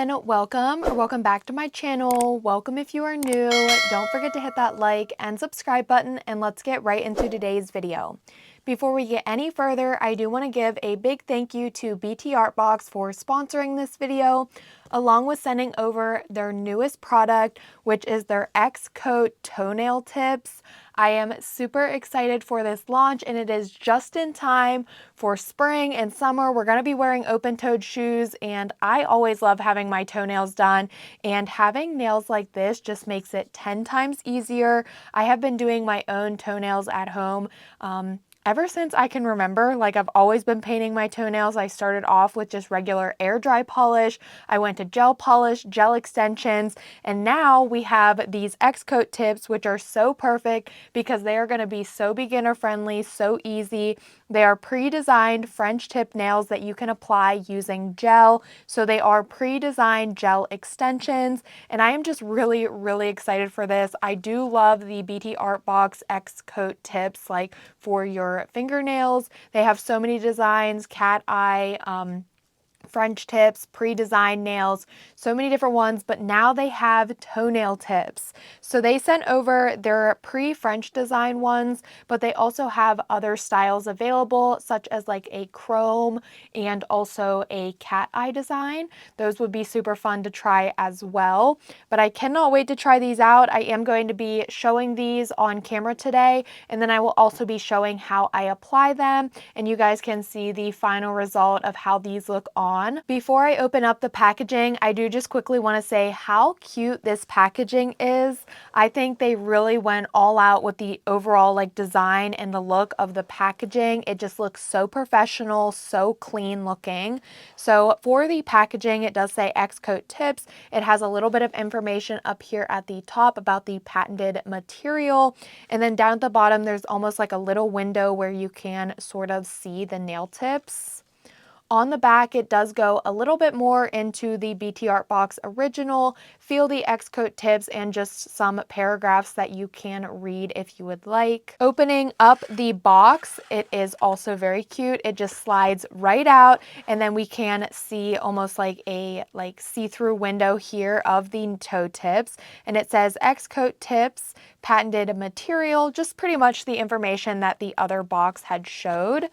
everyone, welcome back to my channel. Welcome if you are new. Don't forget to hit that like and subscribe button, and let's get right into today's video. Before we get any further, I do want to give a big thank you to Btartbox for sponsoring this video, along with sending over their newest product, which is their Xcoat toenail tips. I am super excited for this launch, and it is just in time for spring and summer. We're going to be wearing open-toed shoes, and I always love having my toenails done, and having nails like this just makes it 10 times easier. I have been doing my own toenails at home ever since I can remember. Like, I've always been painting my toenails. I started off with just regular air dry polish. I went to gel polish, gel extensions, and now we have these Xcoat tips, which are so perfect because they are going to be so beginner friendly, so easy. They are pre-designed French tip nails that you can apply using gel. So they are pre-designed gel extensions, and I am just really excited for this. I do love the Btartbox Xcoat tips, like for your fingernails. They have so many designs, cat eye, French tips, pre-designed nails, so many different ones, but now they have toenail tips. So they sent over their pre-French design ones, but they also have other styles available, such as like a chrome and also a cat eye design. Those would be super fun to try as well, but I cannot wait to try these out. I am going to be showing these on camera today, and then I will also be showing how I apply them, and you guys can see the final result of how these look on. Before I open up the packaging, I do just quickly want to say how cute this packaging is. I think they really went all out with the overall like design and the look of the packaging. It just looks so professional, so clean looking. So for the packaging, it does say Xcoat tips. It has a little bit of information up here at the top about the patented material. And then down at the bottom, there's almost like a little window where you can sort of see the nail tips. On the back, it does go a little bit more into the Btartbox original, feel the Xcoat tips, and just some paragraphs that you can read if you would like. Opening up the box, it is also very cute. It just slides right out, and then we can see almost like a see-through window here of the toe tips, and it says Xcoat tips, patented material, just pretty much the information that the other box had showed.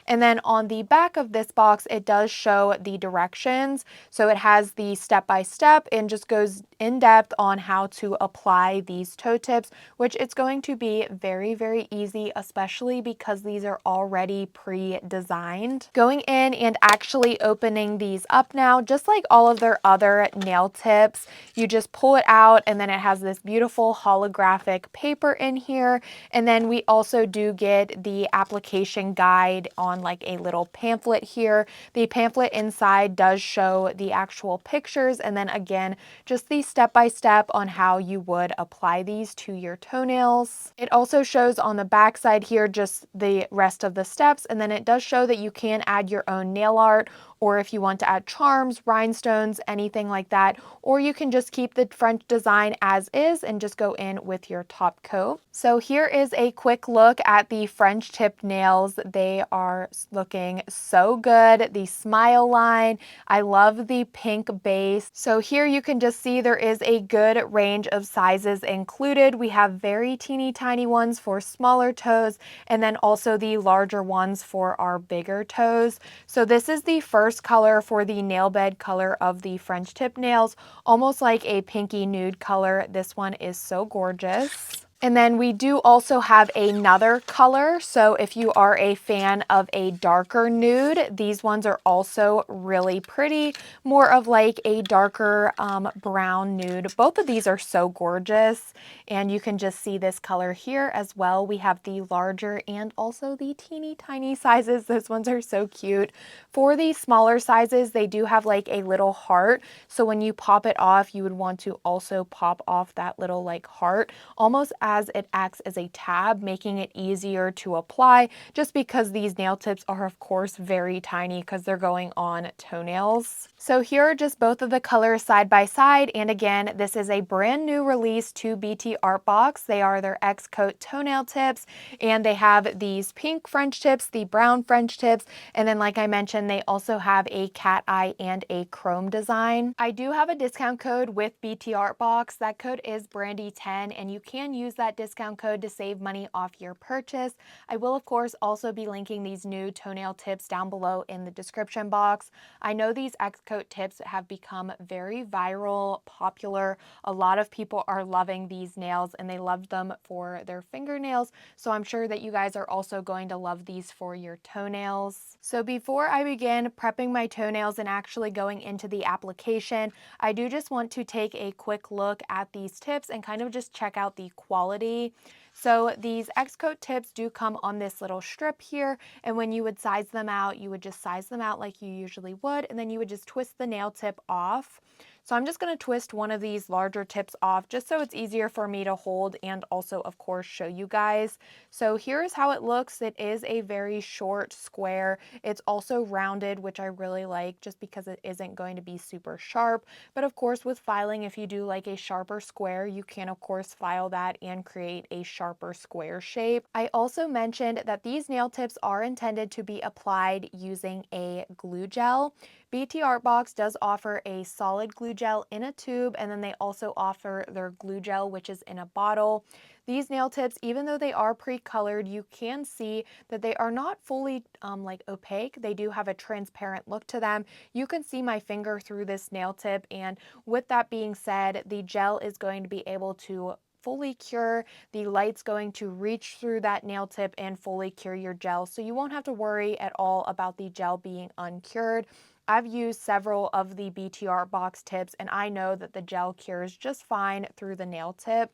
And then on the back of this box, it does show the directions. So it has the step-by-step and just goes in depth on how to apply these toe tips, which it's going to be very easy, especially because these are already pre-designed. Going in and actually opening these up now, just like all of their other nail tips, you just pull it out, and then it has this beautiful holographic paper in here. And then we also do get the application guide on like a little pamphlet here. The pamphlet inside does show the actual pictures, and then again, just the step-by-step on how you would apply these to your toenails. It also shows on the back side here just the rest of the steps, and then it does show that you can add your own nail art, or if you want to add charms, rhinestones, anything like that, or you can just keep the French design as is and just go in with your top coat. So here is a quick look at the French tip nails. They are looking so good. The smile line, I love the pink base. So here you can just see there is a good range of sizes included. We have very teeny tiny ones for smaller toes, and then also the larger ones for our bigger toes. So this is the first color for the nail bed color of the French tip nails, almost like a pinky nude color. This one is so gorgeous. And then we do also have another color. So if you are a fan of a darker nude, these ones are also really pretty, more of like a darker brown nude. Both of these are so gorgeous, and you can just see this color here as well. We have the larger and also the teeny tiny sizes. Those ones are so cute. For the smaller sizes, they do have like a little heart. So when you pop it off, you would want to also pop off that little like heart, almost as it acts as a tab, making it easier to apply, just because these nail tips are of course very tiny because they're going on toenails. So here are just both of the colors side by side, and again, this is a brand new release to Btartbox. They are their Xcoat toenail tips, and they have these pink French tips, the brown French tips, and then like I mentioned, they also have a cat eye and a chrome design. I do have a discount code with Btartbox. That code is Brandy10, and you can use that discount code to save money off your purchase. I will of course also be linking these new toenail tips down below in the description box. I know these Xcoat tips have become very viral, popular. A lot of people are loving these nails and they love them for their fingernails. So I'm sure that you guys are also going to love these for your toenails. So before I begin prepping my toenails and actually going into the application, I do just want to take a quick look at these tips and kind of just check out the quality. So these Xcoat tips do come on this little strip here, and when you would size them out, you would just size them out like you usually would, and then you would just twist the nail tip off. So I'm just going to twist one of these larger tips off just so it's easier for me to hold and also of course show you guys. So here's how it looks. It is a very short square. It's also rounded, which I really like just because it isn't going to be super sharp. But of course with filing, if you do like a sharper square, you can of course file that and create a sharper square shape. I also mentioned that these nail tips are intended to be applied using a glue gel. Btartbox does offer a solid glue gel in a tube, and then they also offer their glue gel, which is in a bottle. These nail tips, even though they are pre-colored, you can see that they are not fully like opaque. They do have a transparent look to them. You can see my finger through this nail tip, and with that being said, the gel is going to be able to fully cure. The light's going to reach through that nail tip and fully cure your gel, so you won't have to worry at all about the gel being uncured. I've used several of the Btartbox tips, and I know that the gel cures just fine through the nail tip.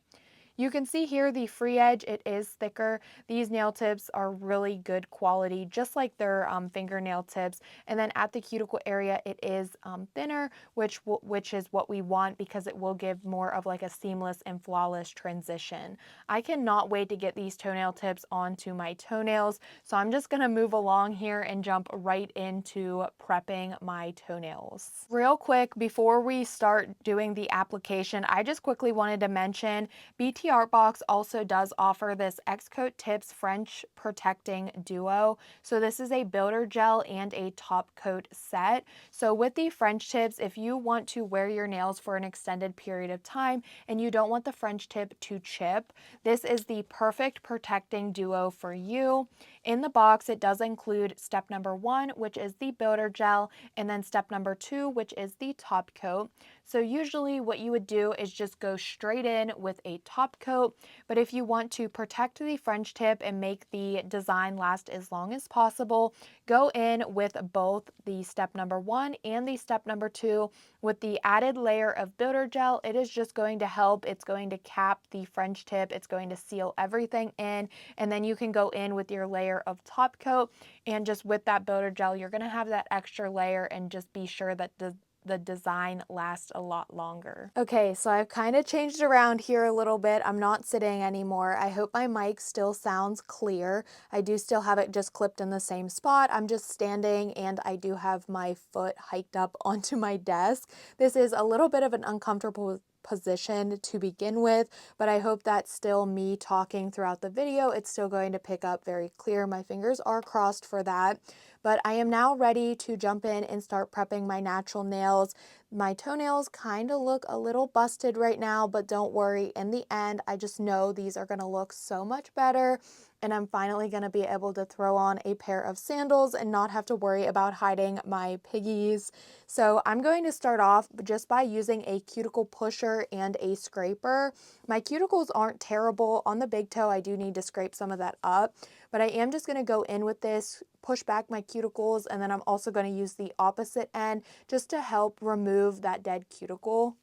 You can see here the free edge, it is thicker. These nail tips are really good quality, just like their fingernail tips. And then at the cuticle area, it is thinner, which is what we want because it will give more of like a seamless and flawless transition. I cannot wait to get these toenail tips onto my toenails. So I'm just gonna move along here and jump right into prepping my toenails. Real quick, before we start doing the application, I just quickly wanted to mention Btartbox also does offer this Xcoat Tips French Protecting Duo. So this is a builder gel and a top coat set. So with the French tips, if you want to wear your nails for an extended period of time and you don't want the French tip to chip, this is the perfect protecting duo for you. In the box, it does include step number 1, which is the builder gel, and then step number 2, which is the top coat. So usually what you would do is just go straight in with a top coat, but if you want to protect the French tip and make the design last as long as possible, go in with both the step number 1 and the step number 2 with the added layer of builder gel. It is just going to help. It's going to cap the French tip. It's going to seal everything in, and then you can go in with your layer of top coat, and just with that builder gel, you're going to have that extra layer and just be sure that the design lasts a lot longer. Okay, so I've kind of changed around here a little bit. I'm not sitting anymore. I hope my mic still sounds clear. I do still have it just clipped in the same spot. I'm just standing and I do have my foot hiked up onto my desk. This is a little bit of an uncomfortable position to begin with, but I hope that still me talking throughout the video, it's still going to pick up very clear. My fingers are crossed for that. But I am now ready to jump in and start prepping my natural nails. My toenails kind of look a little busted right now, but don't worry. In the end, I just know these are going to look so much better, and I'm finally going to be able to throw on a pair of sandals and not have to worry about hiding my piggies. So I'm going to start off just by using a cuticle pusher and a scraper. My cuticles aren't terrible. On the big toe, I do need to scrape some of that up, but I am just going to go in with this, push back my cuticles, and then I'm also going to use the opposite end just to help remove that dead cuticle.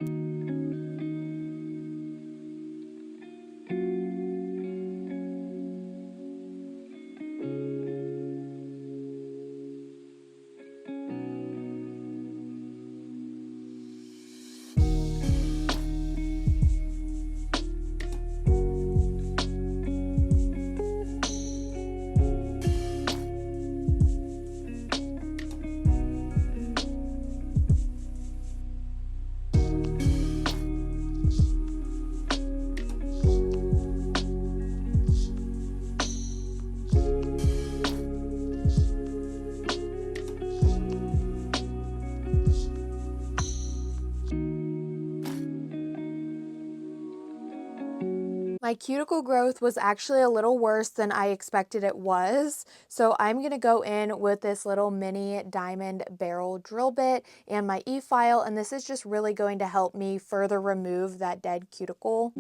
My cuticle growth was actually a little worse than I expected it was, so I'm going to go in with this little mini diamond barrel drill bit and my e-file, and this is just really going to help me further remove that dead cuticle.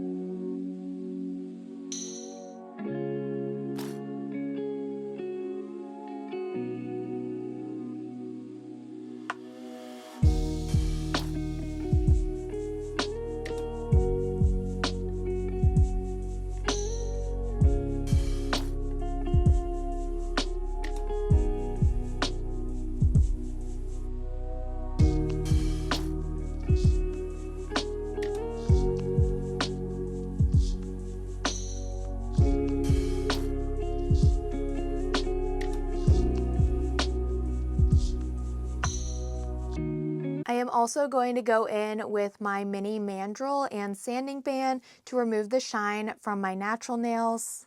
I am also going to go in with my mini mandrel and sanding band to remove the shine from my natural nails.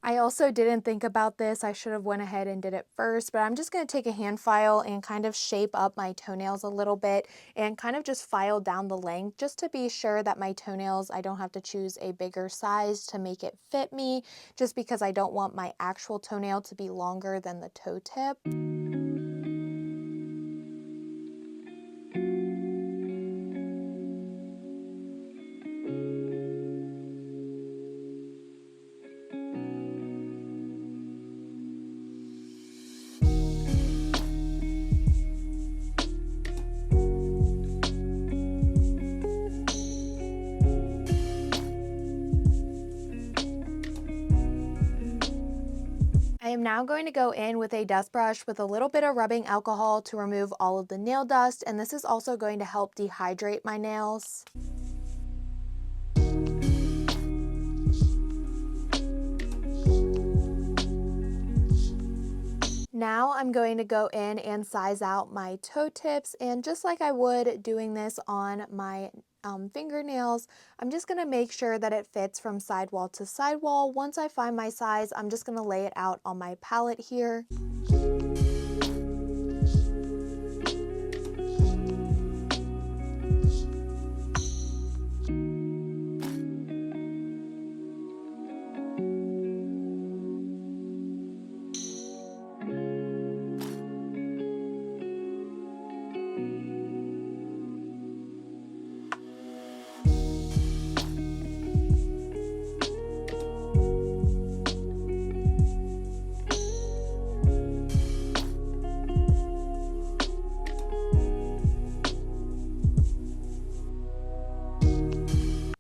I also didn't think about this. I should have went ahead and did it first, but I'm just going to take a hand file and kind of shape up my toenails a little bit and kind of just file down the length just to be sure that my toenails, I don't have to choose a bigger size to make it fit me, just because I don't want my actual toenail to be longer than the toe tip. I am now going to go in with a dust brush with a little bit of rubbing alcohol to remove all of the nail dust, and this is also going to help dehydrate my nails. Now I'm going to go in and size out my toe tips, and just like I would doing this on my fingernails, I'm just going to make sure that it fits from sidewall to sidewall. Once I find my size, I'm just going to lay it out on my palette here.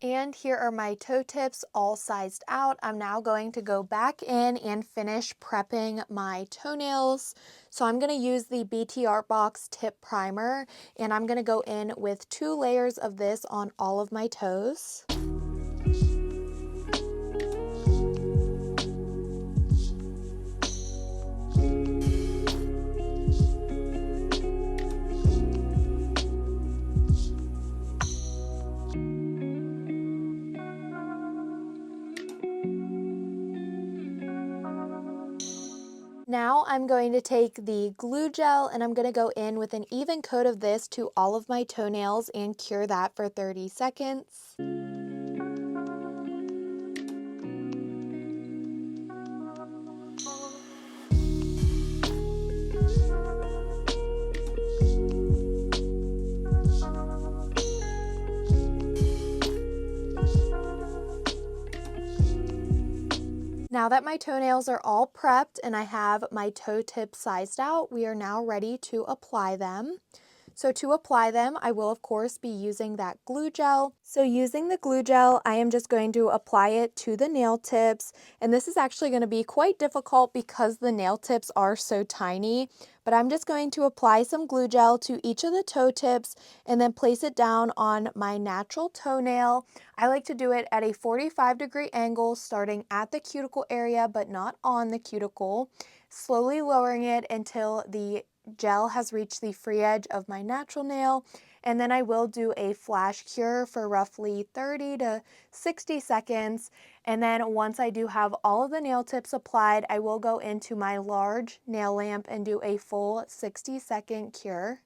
And here are my toe tips all sized out. I'm now going to go back in and finish prepping my toenails. So I'm going to use the Btartbox tip primer, and I'm going to go in with 2 layers of this on all of my toes. Now I'm going to take the glue gel and I'm going to go in with an even coat of this to all of my toenails and cure that for 30 seconds. Now that my toenails are all prepped and I have my toe tip sized out, we are now ready to apply them. So to apply them, I will of course be using that glue gel. So using the glue gel, I am just going to apply it to the nail tips. And this is actually going to be quite difficult because the nail tips are so tiny. But I'm just going to apply some glue gel to each of the toe tips and then place it down on my natural toenail. I like to do it at a 45-degree angle, starting at the cuticle area but not on the cuticle, slowly lowering it until the gel has reached the free edge of my natural nail, and then I will do a flash cure for roughly 30 to 60 seconds. And then once I do have all of the nail tips applied, I will go into my large nail lamp and do a full 60-second cure.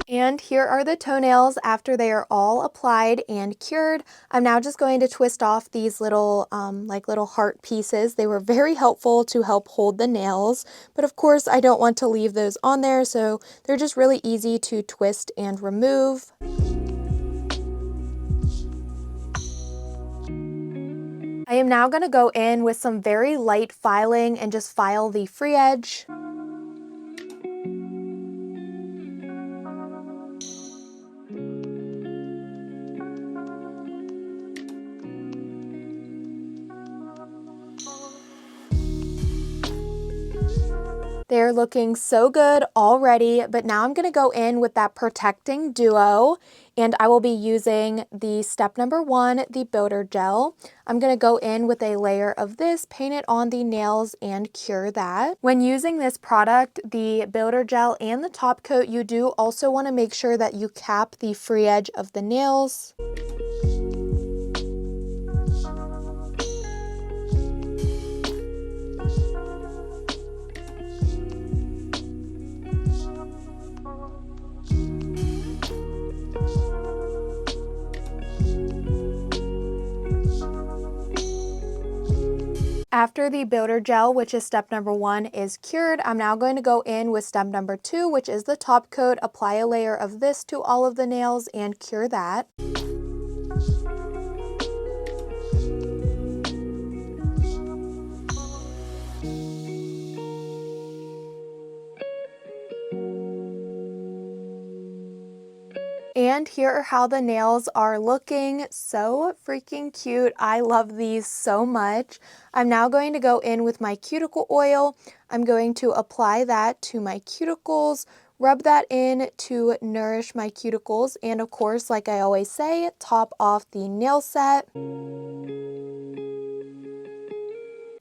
And here are the toenails after they are all applied and cured. I'm now just going to twist off these little like little heart pieces. They were very helpful to help hold the nails, but of course I don't want to leave those on there, so they're just really easy to twist and remove. I am now going to go in with some very light filing and just file the free edge. They're looking so good already, but now I'm going to go in with that protecting duo, and I will be using the step number 1, the builder gel. I'm going to go in with a layer of this, paint it on the nails, and cure that. When using this product, the builder gel and the top coat, you do also want to make sure that you cap the free edge of the nails. After the builder gel, which is step number 1, is cured, I'm now going to go in with step number 2, which is the top coat, apply a layer of this to all of the nails and cure that. And here are how the nails are looking. So freaking cute. I love these so much. I'm now going to go in with my cuticle oil. I'm going to apply that to my cuticles, rub that in to nourish my cuticles, and of course, like I always say, top off the nail set.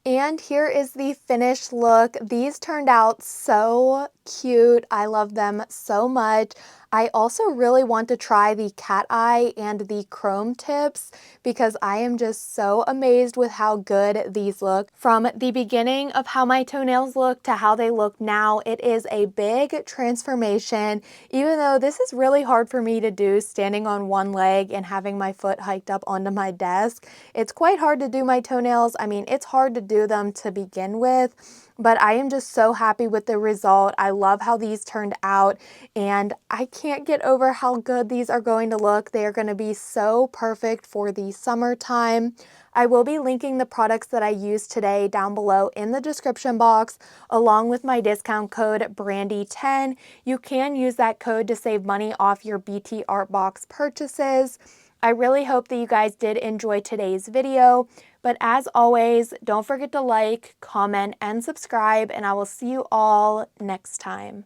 And here is the finished look. These turned out so cute. I love them so much. I also really want to try the cat eye and the chrome tips because I am just so amazed with how good these look. From the beginning of how my toenails look to how they look now, it is a big transformation. Even though this is really hard for me to do standing on one leg and having my foot hiked up onto my desk, it's quite hard to do my toenails. I mean, it's hard to do them to begin with. But I am just so happy with the result. I love how these turned out, and I can't get over how good these are going to look. They are going to be so perfect for the summertime. I will be linking the products that I used today down below in the description box, along with my discount code BRANDY10. You can use that code to save money off your Btartbox purchases. I really hope that you guys did enjoy today's video, but as always, don't forget to like, comment, and subscribe, and I will see you all next time.